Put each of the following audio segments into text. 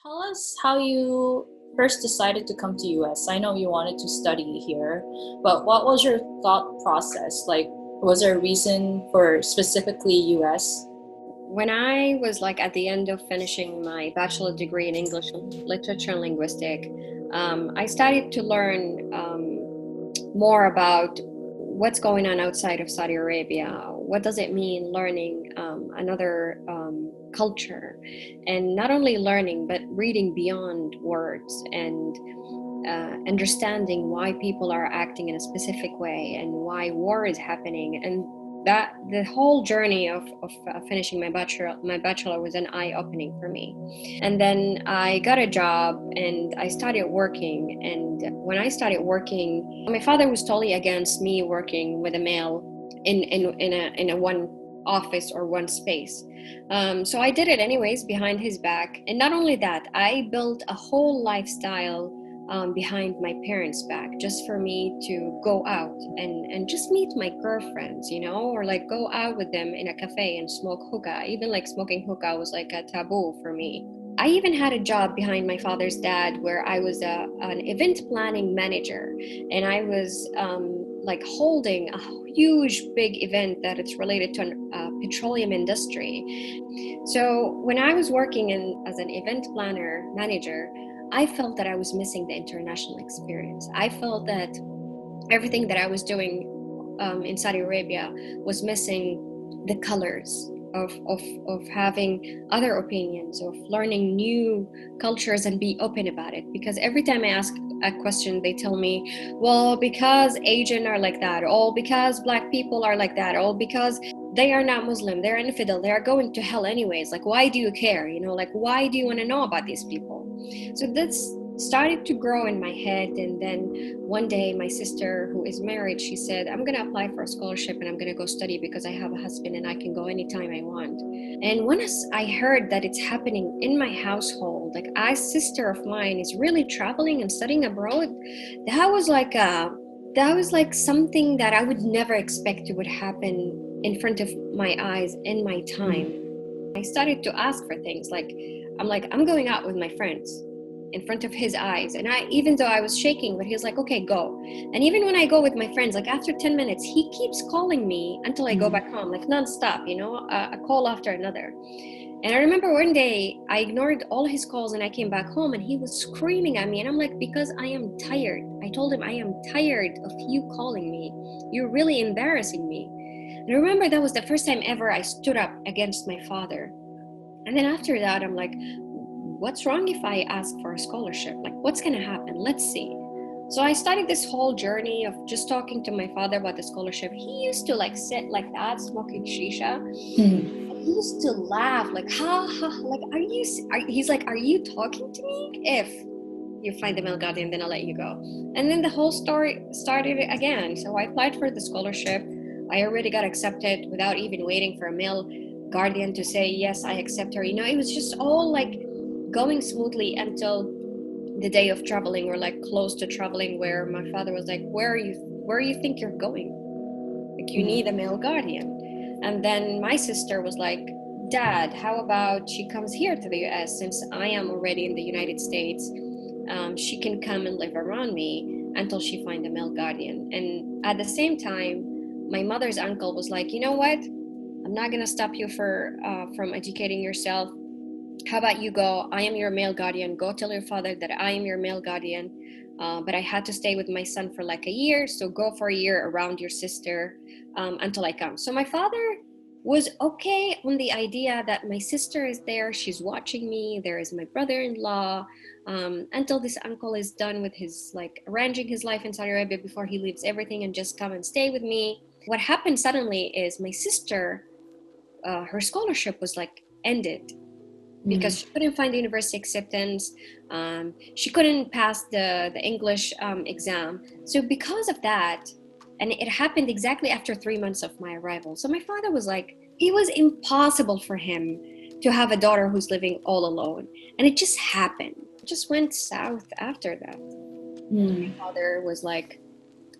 Tell us how you first decided to come to US. I know you wanted to study here, but what was your thought process? Like, was there a reason for specifically US? When I was at the end of finishing my bachelor degree in English literature and linguistic, I started to learn more about what's going on outside of Saudi Arabia. What does it mean learning another culture? And not only learning, but reading beyond words and understanding why people are acting in a specific way and why war is happening. And that the whole journey of finishing my bachelor was an eye-opening for me. And then I got a job and I started working. And when I started working, my father was totally against me working with a male in a one office or one space. So I did it anyways behind his back. And not only that, I built a whole lifestyle behind my parents' back, just for me to go out and just meet my girlfriends, or go out with them in a cafe and smoke hookah. Even smoking hookah was like a taboo for me. I even had a job behind my father's dad where I was an event planning manager, and I was holding a huge big event that it's related to a petroleum industry. So when I was working as an event planner manager, I felt that I was missing the international experience. I felt that everything that I was doing in Saudi Arabia was missing the colors of having other opinions, of learning new cultures and be open about it. Because every time I ask a question, they tell me, well, because Asian are like that, or because Black people are like that, or because they are not Muslim, they're infidel, they are going to hell anyways. Why do you care? Why do you want to know about these people? So this started to grow in my head. And then one day my sister, who is married, she said, I'm going to apply for a scholarship and I'm going to go study because I have a husband and I can go anytime I want. And once I heard that it's happening in my household, a sister of mine is really traveling and studying abroad, that was like something that I would never expect would happen in front of my eyes in my time. I started to ask for things I'm going out with my friends in front of his eyes. And even though I was shaking, but he was like, okay, go. And even when I go with my friends, after 10 minutes, he keeps calling me until I go back home, nonstop, a call after another. And I remember one day I ignored all his calls and I came back home and he was screaming at me. And I'm like, because I am tired. I told him, I am tired of you calling me. You're really embarrassing me. And I remember that was the first time ever I stood up against my father. And then after that, I'm like, what's wrong if I ask for a scholarship? What's going to happen? Let's see. So I started this whole journey of just talking to my father about the scholarship. He used to sit like that, smoking shisha. And he used to laugh, ha ha, he's like, are you talking to me? If you find the male guardian, then I'll let you go. And then the whole story started again. So I applied for the scholarship. I already got accepted without even waiting for a male guardian to say, yes, I accept her. It was just all going smoothly until the day of traveling, or close to traveling, where my father was like, where you think you're going? You need a male guardian. And then my sister was like, Dad, how about she comes here to the US, since I am already in the United States? She can come and live around me until she finds a male guardian. And at the same time, my mother's uncle was like, you know what? I'm not gonna stop you from educating yourself. How about you go? I am your male guardian. Go tell your father that I am your male guardian. But I had to stay with my son for a year. So go for a year around your sister until I come. So my father was okay on the idea that my sister is there. She's watching me. There is my brother-in-law. Until this uncle is done with his arranging his life in Saudi Arabia before he leaves everything and just come and stay with me. What happened suddenly is my sister, her scholarship was ended. Because she couldn't find the university acceptance. She couldn't pass the English exam. So because of that, and it happened exactly after 3 months of my arrival. So my father was like, it was impossible for him to have a daughter who's living all alone. And it just happened. It just went south after that. My father was like,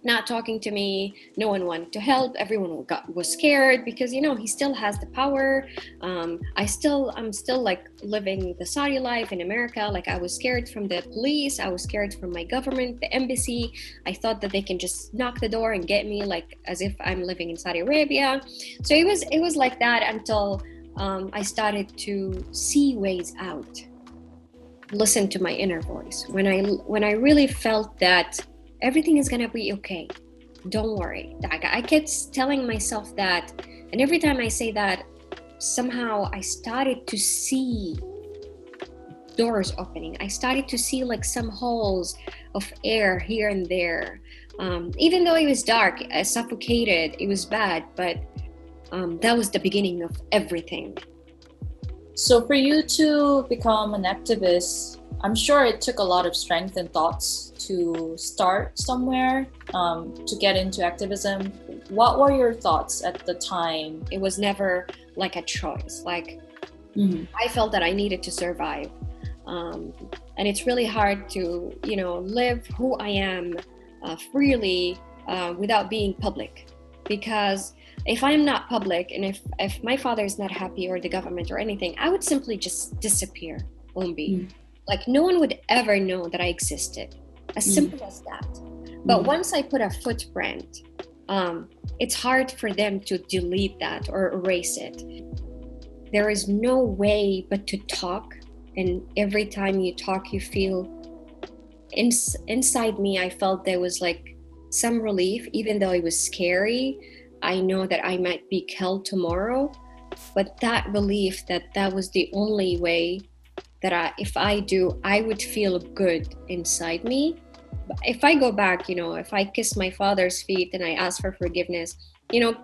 not talking to me. No one wanted to help. Everyone was scared because, you know, he still has the power. I'm still like living the Saudi life in America. Like, I was scared from the police. I was scared from my government, the embassy. I thought that they can just knock the door and get me, like as if I'm living in Saudi Arabia. So it was like that until I started to see ways out, listen to my inner voice. When I really felt that everything is gonna be okay, don't worry. I kept telling myself that, and every time I say that, somehow I started to see doors opening. I started to see like some holes of air here and there. Even though it was dark, I suffocated, it was bad, but that was the beginning of everything. So for you to become an activist, I'm sure it took a lot of strength and thoughts to start somewhere, to get into activism. What were your thoughts at the time? It was never like a choice. Like, I felt that I needed to survive. And it's really hard to, you know, live who I am freely without being public. Because if I'm not public, and if my father is not happy, or the government or anything, I would simply just disappear, EunBi. Like, no one would ever know that I existed. As simple as that. But once I put a footprint, it's hard for them to delete that or erase it. There is no way but to talk. And every time you talk, you feel inside me, I felt there was like some relief, even though it was scary. I know that I might be killed tomorrow, but that relief that was the only way that if I do, I would feel good inside me. But if I go back, you know, if I kiss my father's feet and I ask for forgiveness, you know,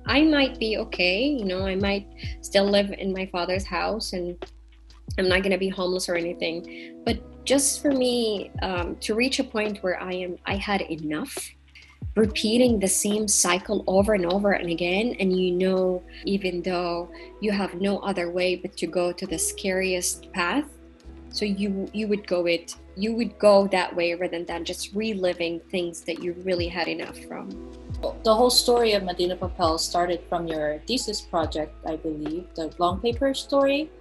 I might be okay. You know, I might still live in my father's house and I'm not going to be homeless or anything. But just for me to reach a point where I had enough, repeating the same cycle over and over and again, and you know, even though you have no other way but to go to the scariest path, so you would go that way rather than just reliving things that you really had enough from. The whole story of Madina Papel started from your thesis project, I believe, the long paper story.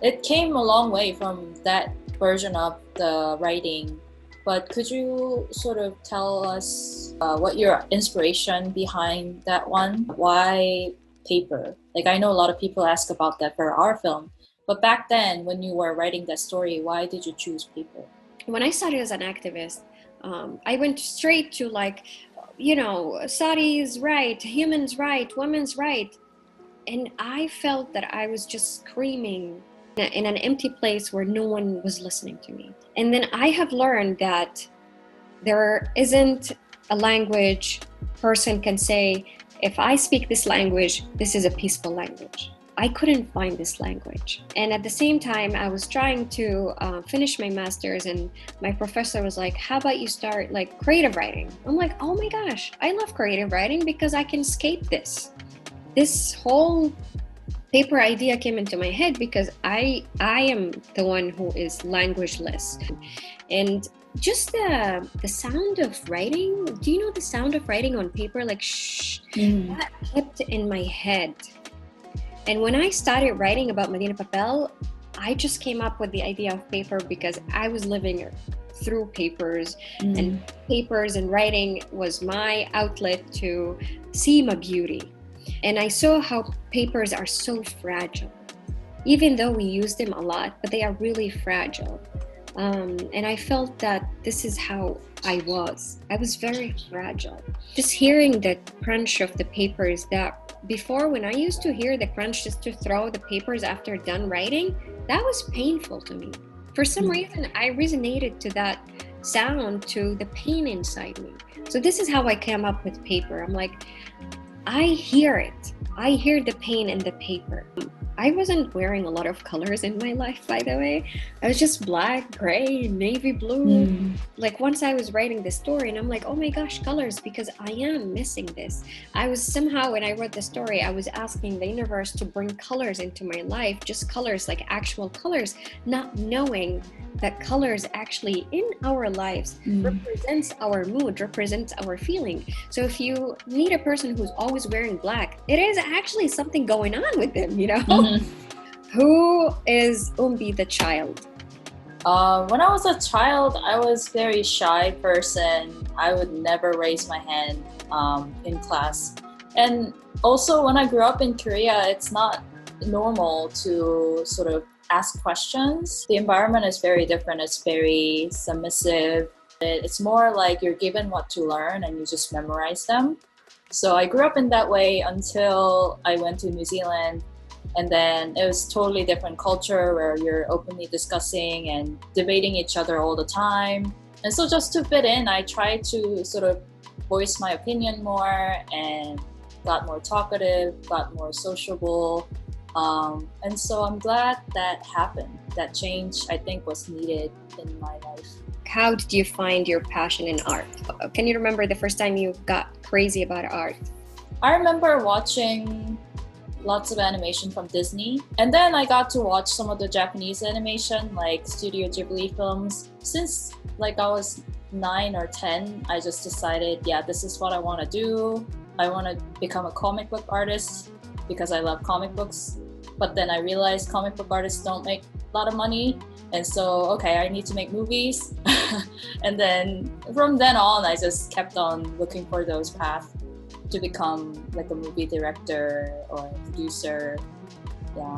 It came a long way from that version of the writing. But could you sort of tell us what your inspiration behind that one? Why paper? Like, I know a lot of people ask about that for our film, but back then when you were writing that story, why did you choose paper? When I started as an activist, I went straight to like, you know, Saudi's right, humans right, women's right. And I felt that I was just screaming in an empty place where no one was listening to me. And then I have learned that there isn't a language person can say, if I speak this language, this is a peaceful language. I couldn't find this language. And at the same time, I was trying to finish my master's, and my professor was like, how about you start like creative writing? I'm like, oh my gosh, I love creative writing because I can escape this. This whole paper idea came into my head because I am the one who is languageless. And just the sound of writing, do you know the sound of writing on paper? Like, shh, that kept in my head. And when I started writing about Madina Papel, I just came up with the idea of paper because I was living through papers, and papers and writing was my outlet to see my beauty. And I saw how papers are so fragile, even though we use them a lot, but they are really fragile. And I felt that this is how I was. I was very fragile. Just hearing the crunch of the papers, that before, when I used to hear the crunch just to throw the papers after done writing, that was painful to me. For some reason, I resonated to that sound, to the pain inside me. So this is how I came up with paper. I'm like, I hear it. I hear the pain in the paper. I wasn't wearing a lot of colors in my life, by the way. I was just black, gray, navy blue. Like once I was writing the story and I'm like, oh my gosh, colors, because I am missing this. I was somehow, when I wrote the story, I was asking the universe to bring colors into my life, just colors, like actual colors, not knowing that colors actually in our lives represents our mood, represents our feeling. So if you meet a person who's always wearing black, it is actually something going on with them, you know? Who is EunBi the child? When I was a child, I was very shy person. I would never raise my hand in class. And also when I grew up in Korea, it's not normal to sort of ask questions. The environment is very different. It's very submissive. It's more like you're given what to learn and you just memorize them. So I grew up in that way until I went to New Zealand. And then it was totally different culture where you're openly discussing and debating each other all the time. And so just to fit in, I tried to sort of voice my opinion more and got more talkative, got more sociable. And so I'm glad that happened. That change, I think, was needed in my life. How did you find your passion in art? Can you remember the first time you got crazy about art? I remember watching lots of animation from Disney. And then I got to watch some of the Japanese animation, like Studio Ghibli films. Since like I was 9 or 10, I just decided, yeah, this is what I want to do. I want to become a comic book artist because I love comic books. But then I realized comic book artists don't make a lot of money. And so, okay, I need to make movies. And then from then on, I just kept on looking for those paths to become like a movie director or producer. Yeah.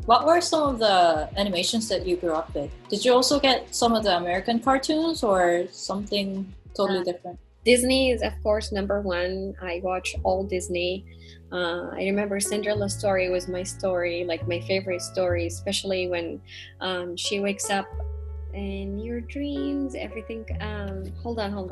What were some of the animations that you grew up with? Did you also get some of the American cartoons or something totally different? Disney is, of course, number one. I watch all Disney. I remember Cinderella's story was my story, like my favorite story, especially when she wakes up in your dreams, everything. Hold on.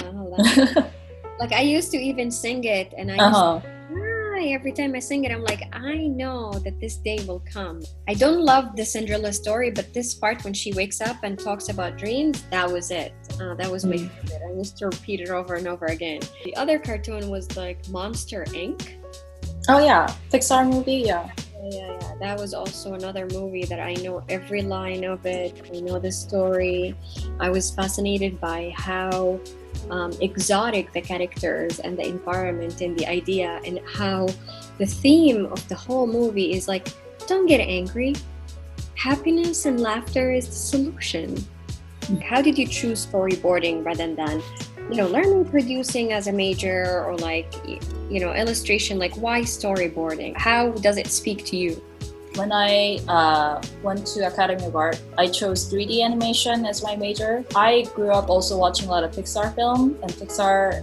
Like I used to even sing it, and I used to cry every time I sing it. I'm like, I know that this day will come. I don't love the Cinderella story, but this part when she wakes up and talks about dreams, that was it. That was my favorite. I used to repeat it over and over again. The other cartoon was like Monster Inc. Oh yeah, Pixar movie, yeah. Yeah. That was also another movie that I know every line of it. I know the story. I was fascinated by how exotic the characters and the environment and the idea, and how the theme of the whole movie is like, don't get angry. Happiness and laughter is the solution. How did you choose storyboarding rather than, learning producing as a major, or like, illustration? Like, why storyboarding? How does it speak to you? When I went to Academy of Art, I chose 3D animation as my major. I grew up also watching a lot of Pixar film, and Pixar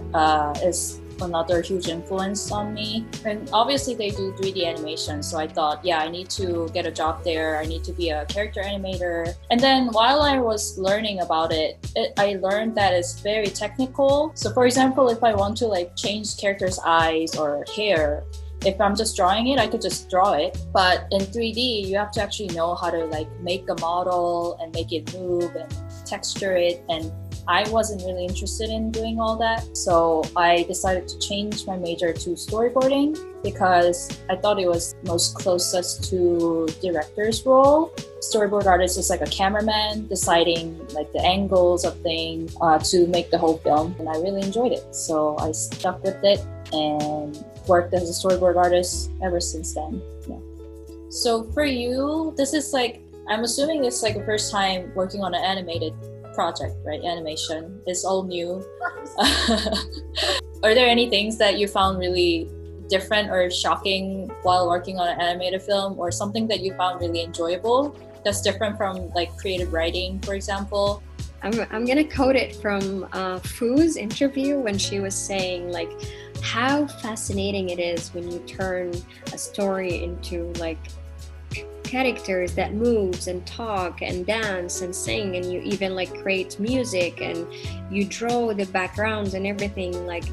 is another huge influence on me. And obviously they do 3D animation, so I thought, yeah, I need to get a job there. I need to be a character animator. And then while I was learning about it, I learned that it's very technical. So for example, if I want to like change characters' eyes or hair, if I'm just drawing it, I could just draw it. But in 3D, you have to actually know how to like make a model and make it move and texture it. And I wasn't really interested in doing all that. So I decided to change my major to storyboarding because I thought it was most closest to director's role. Storyboard artist is like a cameraman deciding like the angles of things to make the whole film. And I really enjoyed it. So I stuck with it and worked as a storyboard artist ever since then. Yeah. So for you, this is like, I'm assuming it's like the first time working on an animated project, right? Animation is all new. Are there any things that you found really different or shocking while working on an animated film, or something that you found really enjoyable that's different from like creative writing, for example? I'm gonna quote it from Fu's interview when she was saying like how fascinating it is when you turn a story into like characters that moves and talk and dance and sing, and you even like create music and you draw the backgrounds and everything. Like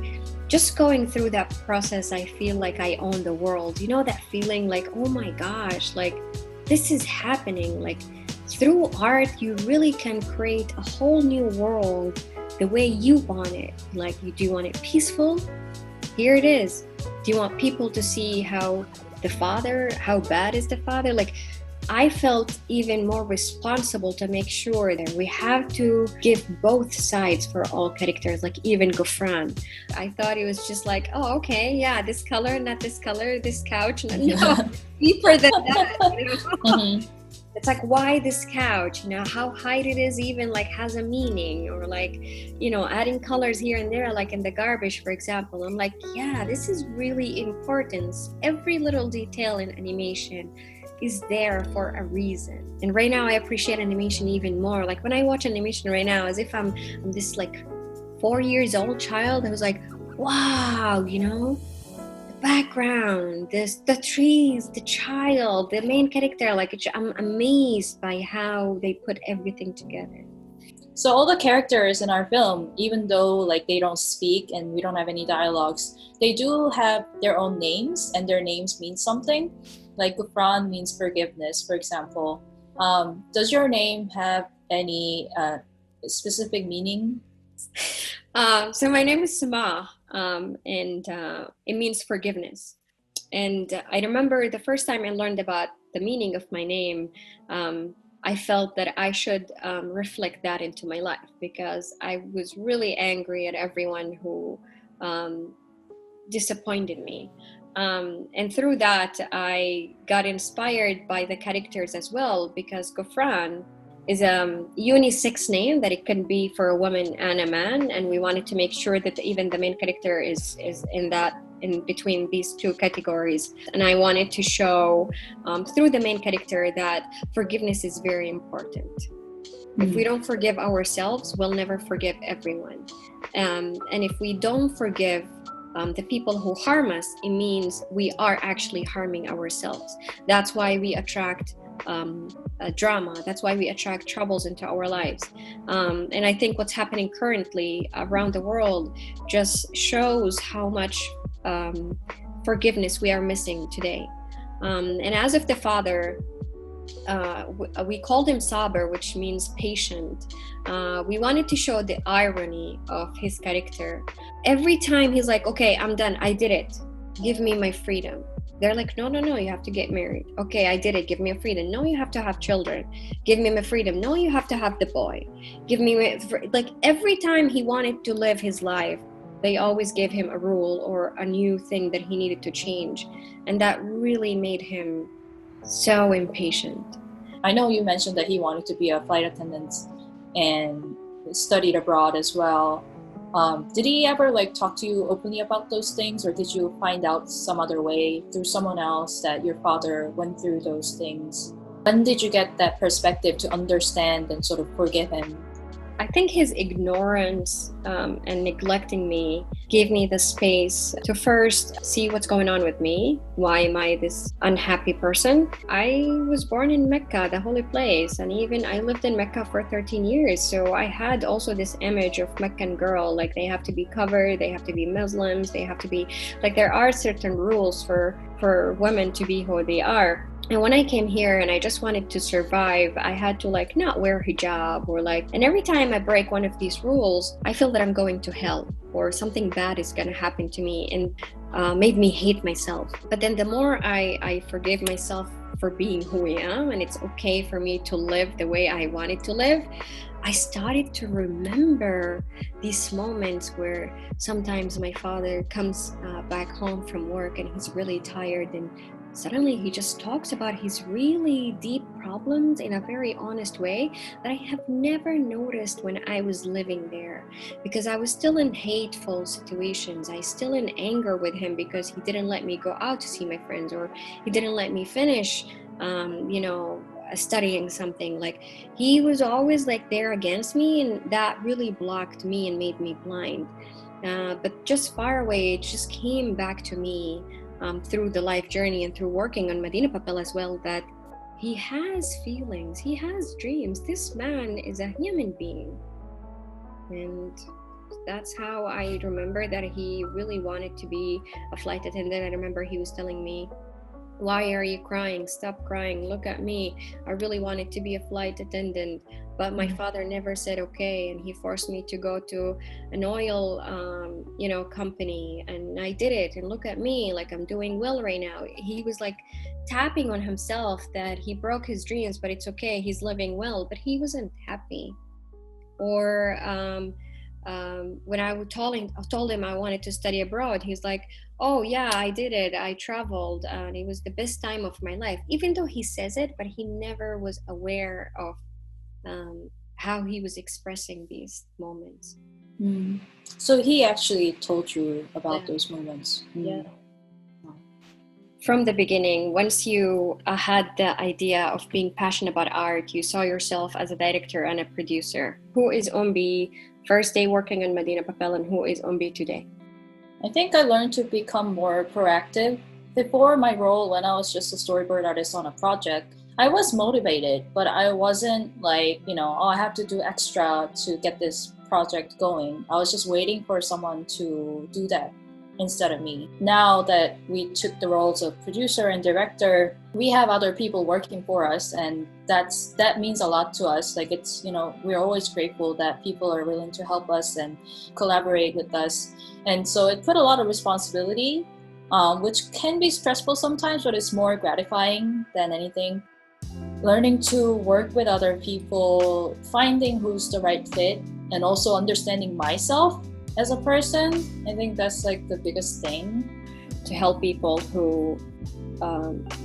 just going through that process, I feel like I own the world. You know, that feeling like, oh my gosh, like this is happening. Like through art, you really can create a whole new world the way you want it. Like, do you want it peaceful? Here it is. Do you want people to see how bad is the father? Like, I felt even more responsible to make sure that we have to give both sides for all characters, like even Cofran. I thought it was just like, oh, okay, yeah, this color, not this color, this couch. No, deeper than that. You know? Mm-hmm. It's like, why this couch? You know, how high it is even like has a meaning, or like, you know, adding colors here and there, like in the garbage, for example. I'm like, yeah, this is really important. Every little detail in animation is there for a reason. And right now I appreciate animation even more. Like when I watch animation right now, as if I'm this like 4 years old child, I was like, wow, you know, background, the trees, the child, the main character, like I'm amazed by how they put everything together. So all the characters in our film, even though like they don't speak and we don't have any dialogues, they do have their own names, and their names mean something. Like Cofran means forgiveness, for example. Does your name have any specific meaning? So my name is Samah, and it means forgiveness. And I remember the first time I learned about the meaning of my name, I felt that I should reflect that into my life, because I was really angry at everyone who disappointed me. And through that, I got inspired by the characters as well, because Cofran is a unisex name that it can be for a woman and a man, and we wanted to make sure that even the main character is in between these two categories. And I wanted to show through the main character that forgiveness is very important. If we don't forgive ourselves, we'll never forgive everyone. And if we don't forgive the people who harm us, it means we are actually harming ourselves. That's why we attract drama. That's why we attract troubles into our lives. And I think what's happening currently around the world just shows how much forgiveness we are missing today. And as of the father, we called him Saber, which means patient. We wanted to show the irony of his character. Every time he's like, okay, I'm done, I did it, give me my freedom. They're like, no, you have to get married. Okay, I did it, give me a freedom. No, you have to have children, give me my freedom. No, you have to have the boy, give me my like every time he wanted to live his life, they always gave him a rule or a new thing that he needed to change. And that really made him so impatient. I know you mentioned that he wanted to be a flight attendant and studied abroad as well. Did he ever like talk to you openly about those things, or did you find out some other way through someone else that your father went through those things? When did you get that perspective to understand and sort of forgive him? I think his ignorance and neglecting me gave me the space to first see what's going on with me. Why am I this unhappy person? I was born in Mecca, the holy place, and even I lived in Mecca for 13 years. So I had also this image of Meccan girl, like they have to be covered, they have to be Muslims, they have to be, like there are certain rules for women to be who they are. And when I came here and I just wanted to survive, I had to like not wear hijab or like, and every time I break one of these rules, I feel that I'm going to hell or something bad is going to happen to me, and made me hate myself. But then the more I forgave myself for being who I am, and it's okay for me to live the way I wanted to live, I started to remember these moments where sometimes my father comes back home from work and he's really tired, and suddenly he just talks about his really deep problems in a very honest way that I have never noticed when I was living there, because I was still in hateful situations. I still in anger with him because he didn't let me go out to see my friends, or he didn't let me finish studying something. Like he was always like there against me, and that really blocked me and made me blind. But just far away, it just came back to me through the life journey and through working on Madina Papel as well, that he has feelings, he has dreams. This man is a human being, and That's how I remember that he really wanted to be a flight attendant. I remember he was telling me, why are you crying? Stop crying. Look at me. I really wanted to be a flight attendant, but my father never said okay, and he forced me to go to an oil, company, and I did it. And look at me, like I'm doing well right now. He was like tapping on himself that he broke his dreams, but it's okay. He's living well, but he wasn't happy. Or when told him I wanted to study abroad, he's like, oh yeah, I did it. I traveled and it was the best time of my life. Even though he says it, but he never was aware of how he was expressing these moments. So he actually told you about Yeah. those moments. Yeah. From the beginning, once you had the idea of being passionate about art, you saw yourself as a director and a producer. Who is EunBi first day working on Madina Papel, and who is EunBi today? I think I learned to become more proactive. Before my role, when I was just a storyboard artist on a project, I was motivated, but I wasn't like, oh, I have to do extra to get this project going. I was just waiting for someone to do that instead of me. Now that we took the roles of producer and director, we have other people working for us, and that means a lot to us. Like it's, we're always grateful that people are willing to help us and collaborate with us. And so it put a lot of responsibility, which can be stressful sometimes, but it's more gratifying than anything. Learning to work with other people, finding who's the right fit, and also understanding myself as a person, I think that's like the biggest thing. To help people who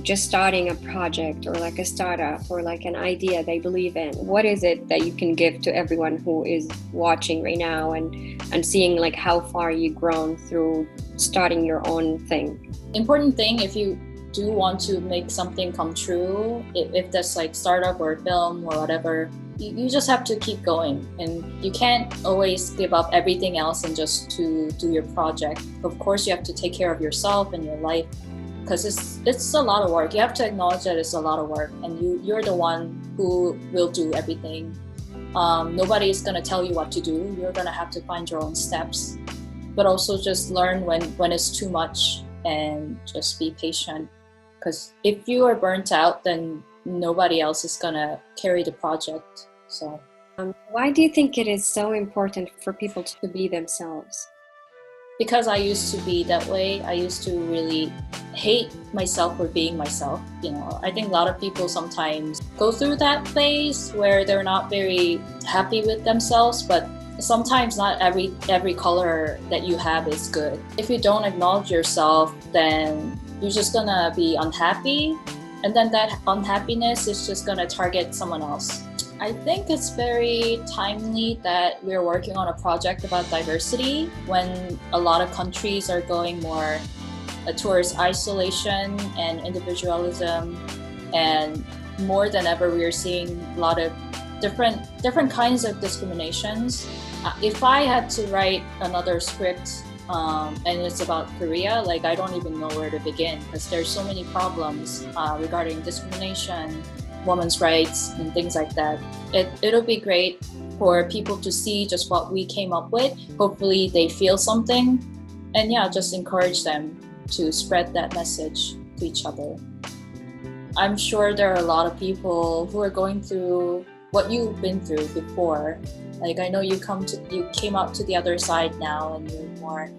just starting a project or like a startup or like an idea they believe in, what is it that you can give to everyone who is watching right now and seeing like how far you've grown through starting your own thing? Important thing, if you do want to make something come true, if that's like startup or film or whatever, you just have to keep going, and you can't always give up everything else and just to do your project. Of course, you have to take care of yourself and your life, because it's a lot of work. You have to acknowledge that it's a lot of work, and you're the one who will do everything. Nobody is going to tell you what to do. You're going to have to find your own steps, but also just learn when it's too much and just be patient, because if you are burnt out, then nobody else is going to carry the project. So why do you think it is so important for people to be themselves? Because I used to be that way. I used to really hate myself for being myself. I think a lot of people sometimes go through that phase where they're not very happy with themselves, but sometimes not every color that you have is good. If you don't acknowledge yourself, then you're just gonna be unhappy, and then that unhappiness is just gonna target someone else. I think it's very timely that we're working on a project about diversity when a lot of countries are going more towards isolation and individualism, and more than ever we're seeing a lot of different kinds of discriminations. If I had to write another script and it's about Korea, like I don't even know where to begin, because there's so many problems regarding discrimination, women's rights, and things like that. It'll be great for people to see just what we came up with. Hopefully they feel something, and just encourage them to spread that message to each other. I'm sure there are a lot of people who are going through what you've been through before. Like I know you came out to the other side now, and you're more,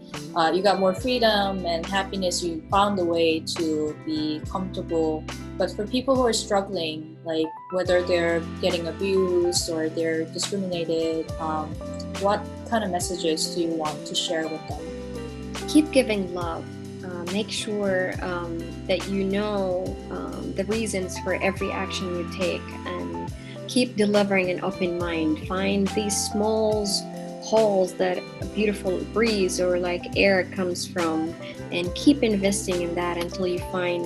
you got more freedom and happiness. You found a way to be comfortable. But for people who are struggling, like whether they're getting abused or they're discriminated, what kind of messages do you want to share with them? Keep giving love. Make sure that you know the reasons for every action you take, and keep delivering an open mind. Find these small holes that a beautiful breeze or like air comes from, and keep investing in that until you find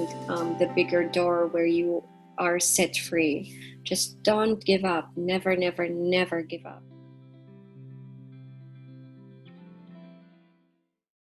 the bigger door where you are set free. Just don't give up. Never, never, never give up.